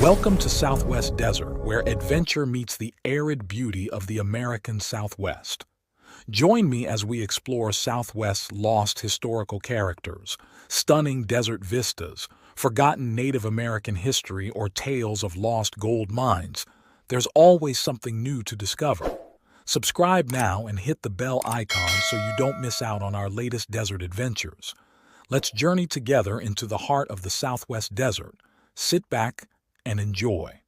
Welcome to Southwest Desert, where adventure meets the arid beauty of the American Southwest. Join me as we explore Southwest's lost historical characters, stunning desert vistas, forgotten Native American history, or tales of lost gold mines. There's always something new to discover. Subscribe now and hit the bell icon so you don't miss out on our latest desert adventures. Let's journey together into the heart of the Southwest Desert. Sit back and enjoy.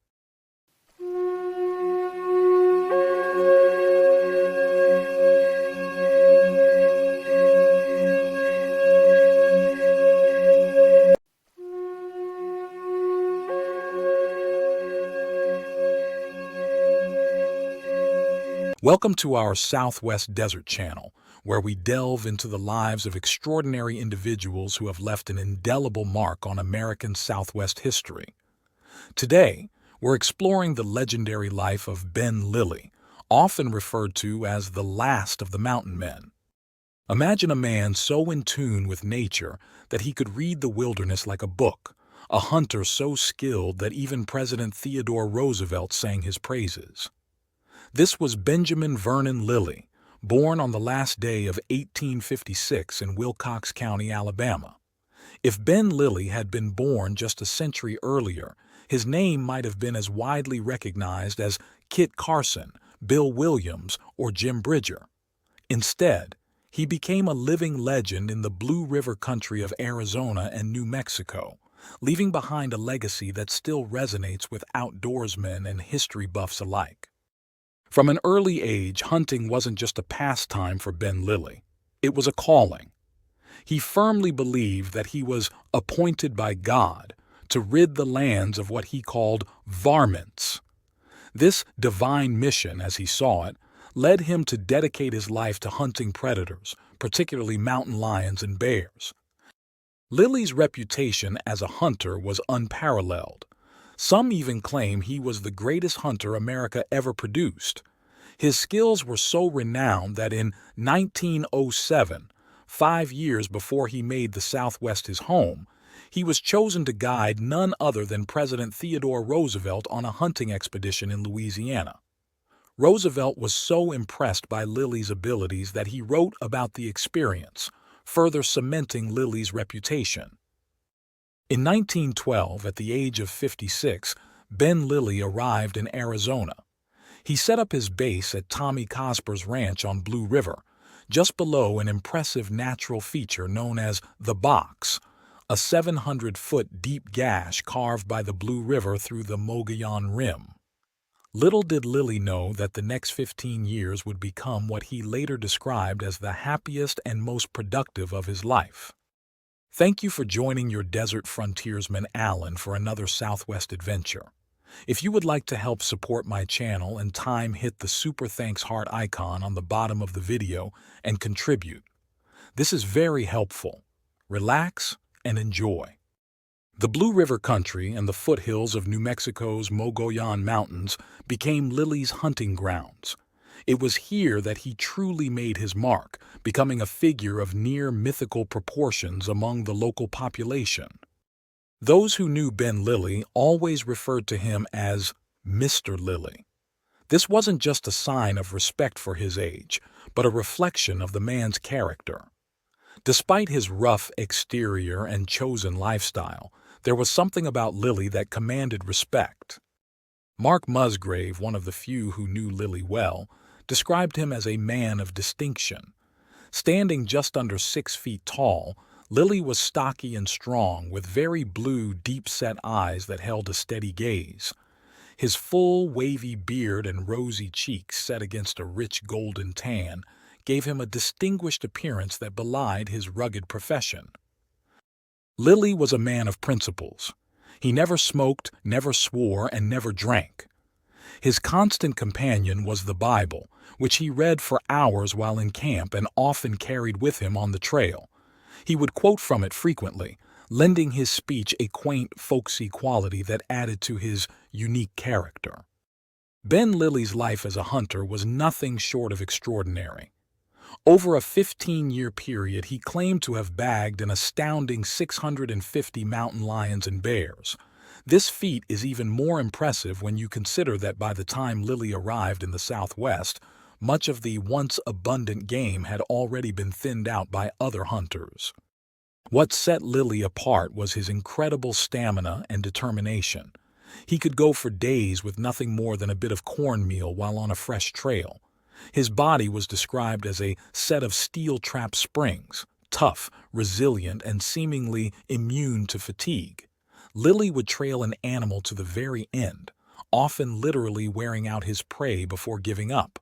Welcome to our Southwest Desert channel, where we delve into the lives of extraordinary individuals who have left an indelible mark on American Southwest history. Today, we're exploring the legendary life of Ben Lilly, often referred to as the last of the mountain men. Imagine a man so in tune with nature that he could read the wilderness like a book, a hunter so skilled that even President Theodore Roosevelt sang his praises. This was Benjamin Vernon Lilly, born on the last day of 1856 in Wilcox County, Alabama. If Ben Lilly had been born just a century earlier, his name might have been as widely recognized as Kit Carson, Bill Williams, or Jim Bridger. Instead, he became a living legend in the Blue River country of Arizona and New Mexico, leaving behind a legacy that still resonates with outdoorsmen and history buffs alike. From an early age, hunting wasn't just a pastime for Ben Lilly. It was a calling. He firmly believed that he was appointed by God to rid the lands of what he called varmints. This divine mission, as he saw it, led him to dedicate his life to hunting predators, particularly mountain lions and bears. Lilly's reputation as a hunter was unparalleled. Some even claim he was the greatest hunter America ever produced. His skills were so renowned that in 1907, 5 years before he made the Southwest his home, he was chosen to guide none other than President Theodore Roosevelt on a hunting expedition in Louisiana. Roosevelt was so impressed by Lilly's abilities that he wrote about the experience, further cementing Lilly's reputation. In 1912, at the age of 56, Ben Lilly arrived in Arizona. He set up his base at Tommy Cosper's ranch on Blue River, just below an impressive natural feature known as the Box, a 700-foot deep gash carved by the Blue River through the Mogollon Rim. Little did Lilly know that the next 15 years would become what he later described as the happiest and most productive of his life. Thank you for joining your desert frontiersman Alan for another Southwest adventure. If you would like to help support my channel and time, hit the super thanks heart icon on the bottom of the video and contribute. This is very helpful. Relax and enjoy. The Blue River country and the foothills of New Mexico's Mogollon Mountains became Lilly's hunting grounds. It was here that he truly made his mark, becoming a figure of near mythical proportions among the local population. Those who knew Ben Lilly always referred to him as Mr. Lilly. This wasn't just a sign of respect for his age, but a reflection of the man's character. Despite his rough exterior and chosen lifestyle, there was something about Lilly that commanded respect. Mark Musgrave, one of the few who knew Lilly well, described him as a man of distinction. Standing just under 6 feet tall, Lilly was stocky and strong, with very blue, deep-set eyes that held a steady gaze. His full, wavy beard and rosy cheeks set against a rich golden tan gave him a distinguished appearance that belied his rugged profession. Lilly was a man of principles. He never smoked, never swore, and never drank. His constant companion was the Bible, which he read for hours while in camp and often carried with him on the trail. He would quote from it frequently, lending his speech a quaint, folksy quality that added to his unique character. Ben Lilly's life as a hunter was nothing short of extraordinary. Over a 15-year period, he claimed to have bagged an astounding 650 mountain lions and bears. This feat is even more impressive when you consider that by the time Lilly arrived in the Southwest, much of the once abundant game had already been thinned out by other hunters. What set Lilly apart was his incredible stamina and determination. He could go for days with nothing more than a bit of cornmeal while on a fresh trail. His body was described as a set of steel-trap springs, tough, resilient, and seemingly immune to fatigue. Lilly would trail an animal to the very end, often literally wearing out his prey before giving up.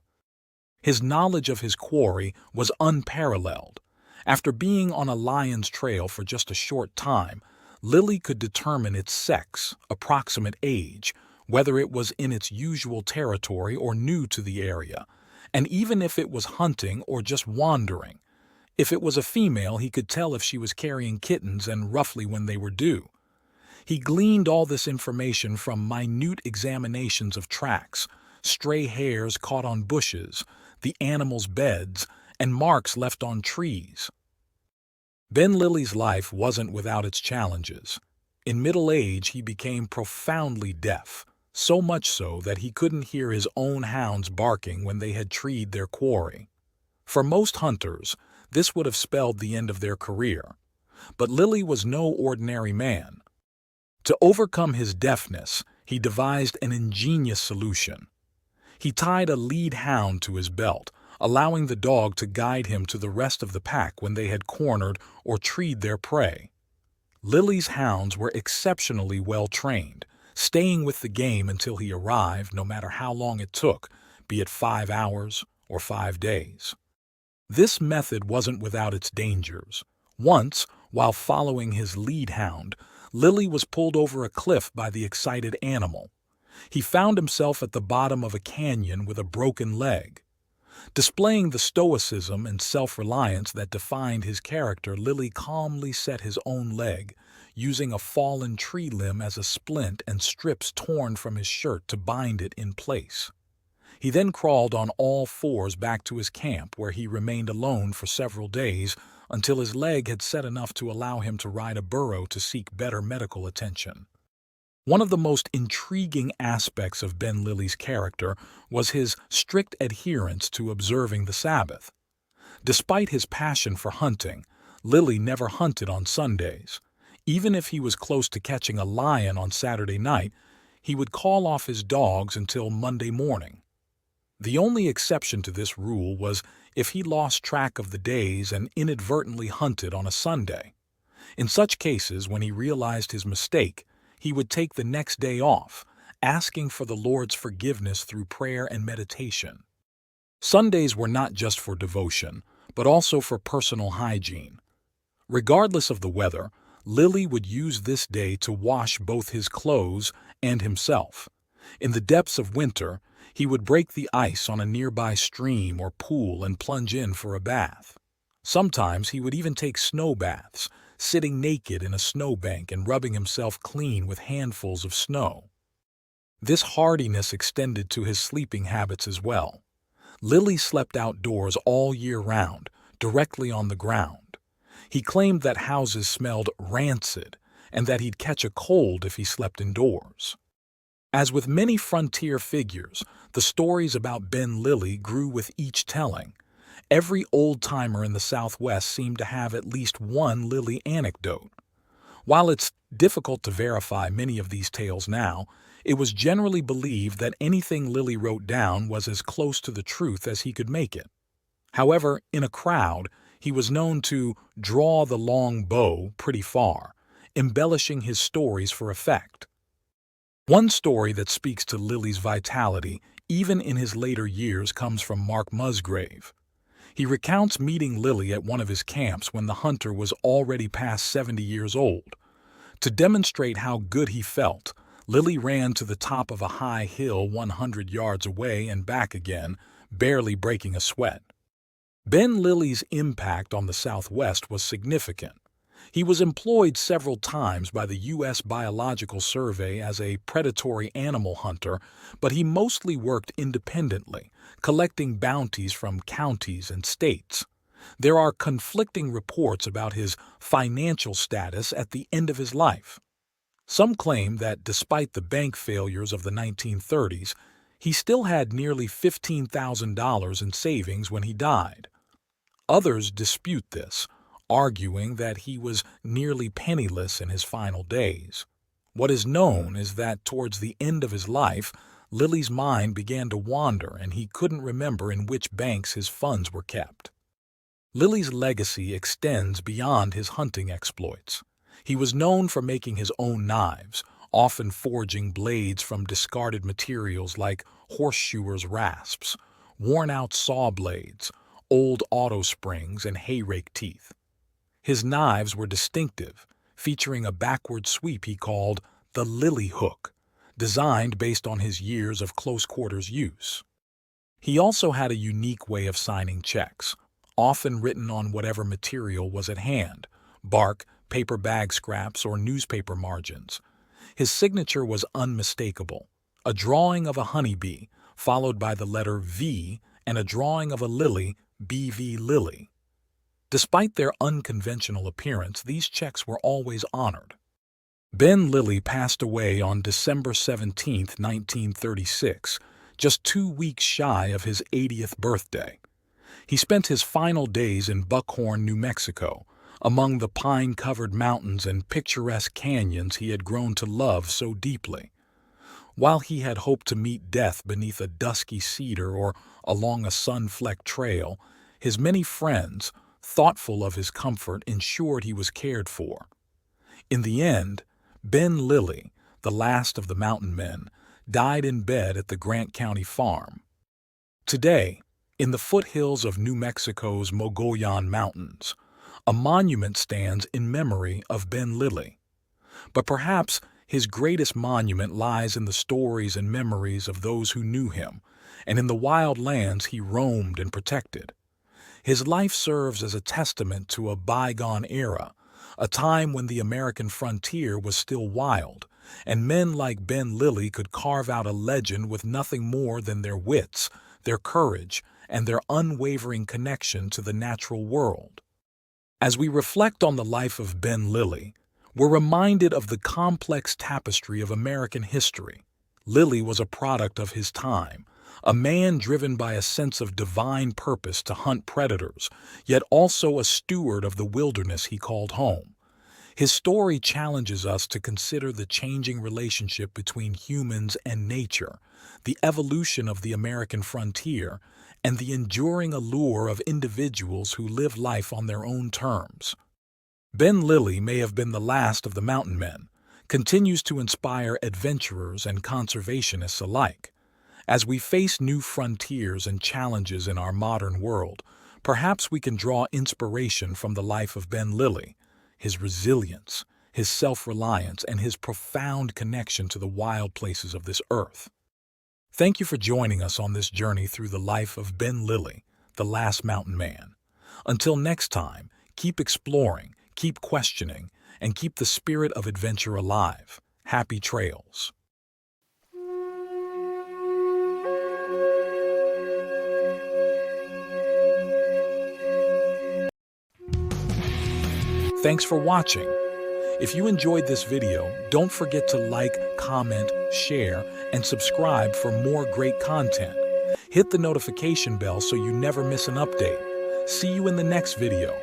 His knowledge of his quarry was unparalleled. After being on a lion's trail for just a short time, Lilly could determine its sex, approximate age, whether it was in its usual territory or new to the area, and even if it was hunting or just wandering. If it was a female, he could tell if she was carrying kittens and roughly when they were due. He gleaned all this information from minute examinations of tracks, stray hairs caught on bushes, the animals' beds, and marks left on trees. Ben Lilly's life wasn't without its challenges. In middle age, he became profoundly deaf, so much so that he couldn't hear his own hounds barking when they had treed their quarry. For most hunters, this would have spelled the end of their career. But Lilly was no ordinary man. To overcome his deafness, he devised an ingenious solution. He tied a lead hound to his belt, allowing the dog to guide him to the rest of the pack when they had cornered or treed their prey. Lilly's hounds were exceptionally well trained, staying with the game until he arrived, no matter how long it took, be it 5 hours or 5 days. This method wasn't without its dangers. Once, while following his lead hound, Lilly was pulled over a cliff by the excited animal. He found himself at the bottom of a canyon with a broken leg. Displaying the stoicism and self-reliance that defined his character, Lilly calmly set his own leg, using a fallen tree limb as a splint and strips torn from his shirt to bind it in place. He then crawled on all fours back to his camp, where he remained alone for several days until his leg had set enough to allow him to ride a burro to seek better medical attention. One of the most intriguing aspects of Ben Lilly's character was his strict adherence to observing the Sabbath. Despite his passion for hunting, Lilly never hunted on Sundays. Even if he was close to catching a lion on Saturday night, he would call off his dogs until Monday morning. The only exception to this rule was if he lost track of the days and inadvertently hunted on a Sunday. In such cases, when he realized his mistake, he would take the next day off, asking for the Lord's forgiveness through prayer and meditation. Sundays were not just for devotion, but also for personal hygiene. Regardless of the weather, Lilly would use this day to wash both his clothes and himself. In the depths of winter, he would break the ice on a nearby stream or pool and plunge in for a bath. Sometimes he would even take snow baths, sitting naked in a snowbank and rubbing himself clean with handfuls of snow. This hardiness extended to his sleeping habits as well. Lilly slept outdoors all year round, directly on the ground. He claimed that houses smelled rancid and that he'd catch a cold if he slept indoors. As with many frontier figures, the stories about Ben Lilly grew with each telling. Every old-timer in the Southwest seemed to have at least one Lilly anecdote. While it's difficult to verify many of these tales now, it was generally believed that anything Lilly wrote down was as close to the truth as he could make it. However, in a crowd, he was known to draw the long bow pretty far, embellishing his stories for effect. One story that speaks to Lilly's vitality, even in his later years, comes from Mark Musgrave. He recounts meeting Lilly at one of his camps when the hunter was already past 70 years old. To demonstrate how good he felt, Lilly ran to the top of a high hill 100 yards away and back again, barely breaking a sweat. Ben Lilly's impact on the Southwest was significant. He was employed several times by the U.S. Biological Survey as a predatory animal hunter, but he mostly worked independently, collecting bounties from counties and states. There are conflicting reports about his financial status at the end of his life. Some claim that despite the bank failures of the 1930s, he still had nearly $15,000 in savings when he died. Others dispute this, arguing that he was nearly penniless in his final days. What is known is that towards the end of his life, Lilly's mind began to wander and he couldn't remember in which banks his funds were kept. Lilly's legacy extends beyond his hunting exploits. He was known for making his own knives, often forging blades from discarded materials like horseshoers' rasps, worn-out saw blades, old auto springs, and hay-rake teeth. His knives were distinctive, featuring a backward sweep he called the Lilly hook, designed based on his years of close-quarters use. He also had a unique way of signing checks, often written on whatever material was at hand, bark, paper bag scraps, or newspaper margins. His signature was unmistakable, a drawing of a honeybee, followed by the letter V, and a drawing of a lily, BV Lilly. Despite their unconventional appearance, these checks were always honored. Ben Lilly passed away on December 17, 1936, just 2 weeks shy of his 80th birthday. He spent his final days in Buckhorn, New Mexico, among the pine-covered mountains and picturesque canyons he had grown to love so deeply. While he had hoped to meet death beneath a dusky cedar or along a sun-flecked trail, his many friends, thoughtful of his comfort, ensured he was cared for. In the end, Ben Lilly, the last of the mountain men, died in bed at the Grant County farm. Today, in the foothills of New Mexico's Mogollon Mountains, a monument stands in memory of Ben Lilly. But perhaps his greatest monument lies in the stories and memories of those who knew him, and in the wild lands he roamed and protected. His life serves as a testament to a bygone era, a time when the American frontier was still wild, and men like Ben Lilly could carve out a legend with nothing more than their wits, their courage, and their unwavering connection to the natural world. As we reflect on the life of Ben Lilly, we're reminded of the complex tapestry of American history. Lilly was a product of his time, a man driven by a sense of divine purpose to hunt predators, yet also a steward of the wilderness he called home. His story challenges us to consider the changing relationship between humans and nature, the evolution of the American frontier, and the enduring allure of individuals who live life on their own terms. Ben Lilly may have been the last of the mountain men, continues to inspire adventurers and conservationists alike. As we face new frontiers and challenges in our modern world, perhaps we can draw inspiration from the life of Ben Lilly, his resilience, his self-reliance, and his profound connection to the wild places of this earth. Thank you for joining us on this journey through the life of Ben Lilly, the last mountain man. Until next time, keep exploring, keep questioning, and keep the spirit of adventure alive. Happy trails. Thanks for watching. If you enjoyed this video, don't forget to like, comment, share, and subscribe for more great content. Hit the notification bell so you never miss an update. See you in the next video.